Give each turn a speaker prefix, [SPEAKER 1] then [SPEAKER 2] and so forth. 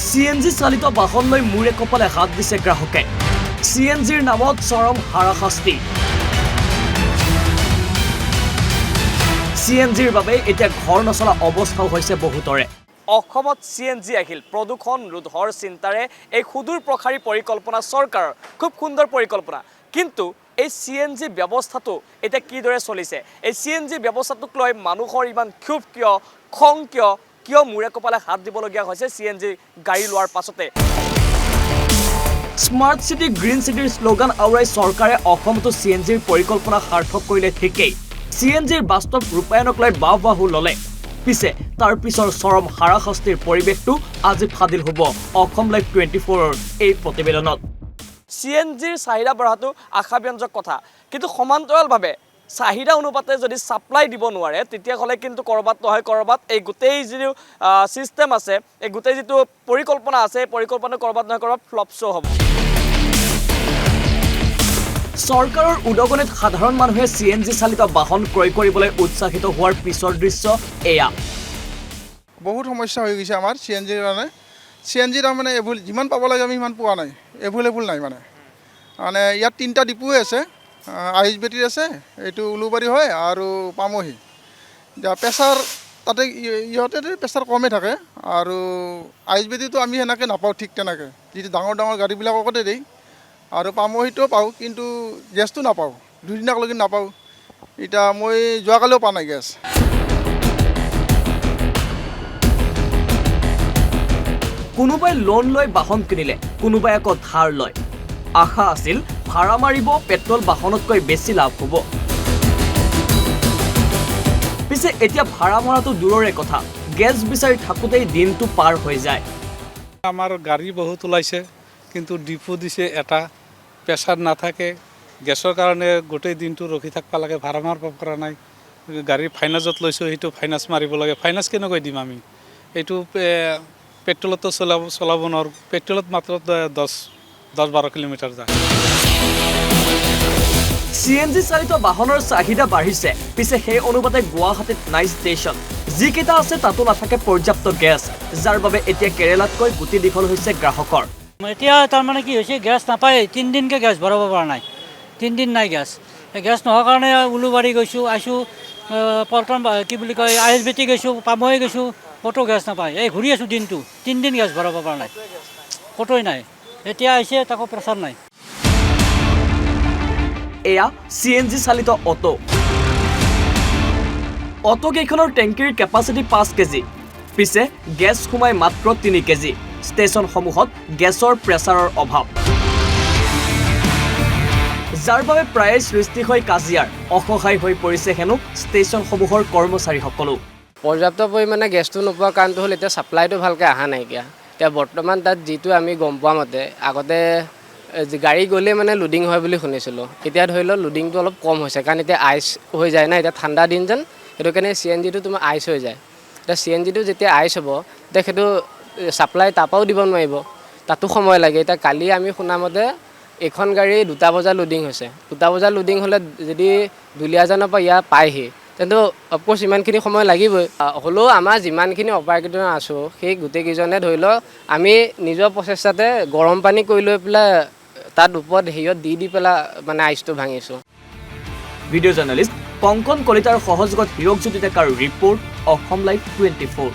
[SPEAKER 1] CNG চালিত বাহন লৈ মূৰে কপালে হাত দিছে গ্ৰাহকে। CNGৰ নামত চৰম হাৰাশাস্তি। CNGৰ বাবে এতিয়া ঘৰ নচলা অৱস্থাও হৈছে বহুতৰে। অসমত CNG আহিল প্ৰদূষণ ৰোধৰ চিন্তাৰে এই সুদূৰ প্ৰসাৰী পৰিকল্পনা চৰকাৰৰ খুব সুন্দৰ পৰিকল্পনা। কিন্তু এই CNG ব্যৱস্থাটো এতিয়া কিদৰে চলিছে, এই CNG ব্যৱস্থাটোক লৈ মানুহৰ ইমান ক্ষোভ কিয়, খং কিয় মূৰে কপালে হাত দিবলগীয়া হৈছে CNG গাড়ী লোৱাৰ পাছতে। স্মাৰ্ট চিটি গ্ৰীণ চিটিৰ শ্লোগান আউৰাই চৰকাৰে অসমতো CNGৰ পৰিকল্পনা সাৰ্থক কৰিলে ঠিকেই। CNGৰ বাস্তৱ ৰূপায়ণক লৈ বাহু ল'লে। পিছে তাৰ পিছৰ চৰম হাৰাশাস্তিৰ পৰিৱেশটো আজি ফাদিল হ'ব অসম লাইভ 24ৰ এই প্ৰতিবেদনত। CNGৰ চাহিদা বঢ়াটো আশাব্যঞ্জক কথা, কিন্তু সমান্তৰালভাৱে চাহিদা অনুপাতে যদি ছাপ্লাই দিব নোৱাৰে তেতিয়াহ'লে কিন্তু ক'ৰবাত নহয় ক'ৰবাত এই গোটেই যিটো ছিষ্টেম আছে, এই গোটেই যিটো পৰিকল্পনা আছে, পৰিকল্পনা ক'ৰবাত নহয় ক'ৰবাত ফ্লপ শ্ব' হ'ব। চৰকাৰৰ উদগনিত সাধাৰণ মানুহে CNG চালিত বাহন ক্ৰয় কৰিবলৈ উৎসাহিত হোৱাৰ পিছৰ দৃশ্য এয়া।
[SPEAKER 2] বহুত সমস্যা হৈ গৈছে আমাৰ CNGৰ কাৰণে। CNG তাৰমানে যিমান পাব লাগে আমি সিমান পোৱা নাই, এভেইলেবল নাই মানে ইয়াত 3টা ডিপুৱে আছে। আইচ বেটিৰ আছে, এইটো উলুবাৰী হয় আৰু পামহি। এতিয়া প্ৰেছাৰ তাতে ইহঁতে প্ৰেছাৰ কমেই থাকে আৰু আইচ বেটিটো আমি সেনেকৈ নাপাওঁ ঠিক তেনেকৈ, যিটো ডাঙৰ গাড়ীবিলাকতে দেই। আৰু পামহিটো পাওঁ কিন্তু গেছটো নাপাওঁ, 2 দিনলৈকে নাপাওঁ। এতিয়া মই যোৱাকালিও পোৱা নাই গেছ।
[SPEAKER 1] কোনোবাই লোন লৈ বাহন কিনিলে, কোনোবাই আকৌ ধাৰ লয়। আশা আছিল ভাড়া মাৰিব, পেট্ৰল বাহনতকৈ বেছি লাভ হ'ব। পিছে এতিয়া ভাড়া মৰাটো দূৰৰে কথা, গেছ বিচাৰি থাকোঁতেই দিনটো পাৰ হৈ যায়।
[SPEAKER 3] আমাৰ গাড়ী বহুত ওলাইছে কিন্তু ডিপু দিছে এটা, প্ৰেছাৰ নাথাকে। গেছৰ কাৰণে গোটেই দিনটো ৰখি থাকিব লাগে, ভাড়া মাৰিব পৰা নাই। গাড়ী ফাইনেন্সত লৈছোঁ, সেইটো ফাইনেন্স মাৰিব লাগে। ফাইনেন্স কেনেকৈ দিম আমি? এইটো পেট্ৰলতো চলাব নোৱাৰোঁ। পেট্ৰলত মাত্ৰ 10-12 কিলোমিটাৰ যায়।
[SPEAKER 1] CNG চালিত বাহনৰ চাহিদা বাঢ়িছে, পিছে সেই অনুপাতে গুৱাহাটীত নাই ষ্টেচন। যিকেইটা আছে তাতো নাথাকে পৰ্যাপ্ত গেছ, যাৰ বাবে এতিয়া কেৰেলাতকৈ গুটি দীঘল হৈছে গ্ৰাহকৰ।
[SPEAKER 4] এতিয়া তাৰমানে কি হৈছে, গেছ নাপায়। 3 দিনকৈ গেছ ভৰাব পৰা নাই, 3 দিন নাই গেছ। গেছ নোহোৱাৰ কাৰণে উলুবাৰী গৈছোঁ, পল্টন কি বুলি কয় আইচ বেটি গৈছোঁ, পামহি গৈছোঁ, ক'তো গেছ নাপায়। এই ঘূৰি আছোঁ দিনটো, 3 দিন গেছ ভৰাব পৰা নাই, ক'তোই নাই। এতিয়া আহিছে তাকো প্ৰেছাৰ নাই।
[SPEAKER 1] এয়া CNG চালিত অটোকেইখনৰ টেংকিৰ কেপাচিটি 5 কেজি, পিছে গেছ সোমাই মাত্ৰ 3 কেজি। ষ্টেচনসমূহত গেছৰ প্ৰেছাৰৰ অভাৱ, যাৰ বাবে প্ৰায়ে সৃষ্টি হয় কাজিয়াৰ। অসহায় হৈ পৰিছে হেনো ষ্টেচনসমূহৰ কৰ্মচাৰীসকলো।
[SPEAKER 5] পৰ্যাপ্ত পৰিমাণে গেছটো নোপোৱাৰ কাৰণটো হ'ল এতিয়া ছাপ্লাইটো ভালকৈ অহা নাইকিয়া। এতিয়া বৰ্তমান তাত যিটো আমি গম পোৱা মতে, আগতে গাড়ী গ'লে মানে লোডিং হয় বুলি শুনিছিলোঁ। এতিয়া ধৰি লওক লোডিংটো অলপ কম হৈছে, কাৰণ এতিয়া আইচ হৈ যায় না, এতিয়া ঠাণ্ডা দিন যেন, সেইটো কাৰণে CNGটো তোমাৰ আইচ হৈ যায়। এতিয়া CNGটো যেতিয়া আইচ হ'ব তেতিয়া সেইটো ছাপ্লাই তাৰপৰাও দিব নোৱাৰিব, তাতো সময় লাগে। এতিয়া কালি আমি শুনামতে এইখন গাড়ী 2টা বজাত লোডিং হৈছে। 2টা বজাত লোডিং হ'লে যদি দুলীয়াজানৰ পৰা ইয়াৰ পায়হি তেন্তে অফক'ৰ্চ ইমানখিনি সময় লাগিবই। হ'লেও আমাৰ যিমানখিনি অপাৰেটৰ আছোঁ সেই গোটেইকেইজনে ধৰি লওক আমি নিজৰ প্ৰচেষ্টাতে গৰম পানী কৰি লৈ পেলাই তাত ওপৰত হেৰিয়ত দি পেলাই মানে আইচটো ভাঙিছোঁ।
[SPEAKER 1] ভিডিঅ' জাৰ্নেলিষ্ট কংকন কলিতাৰ সহযোগত হীৰকজ্যোতি ডেকাৰ ৰিপৰ্ট, অসম লাইভ 24।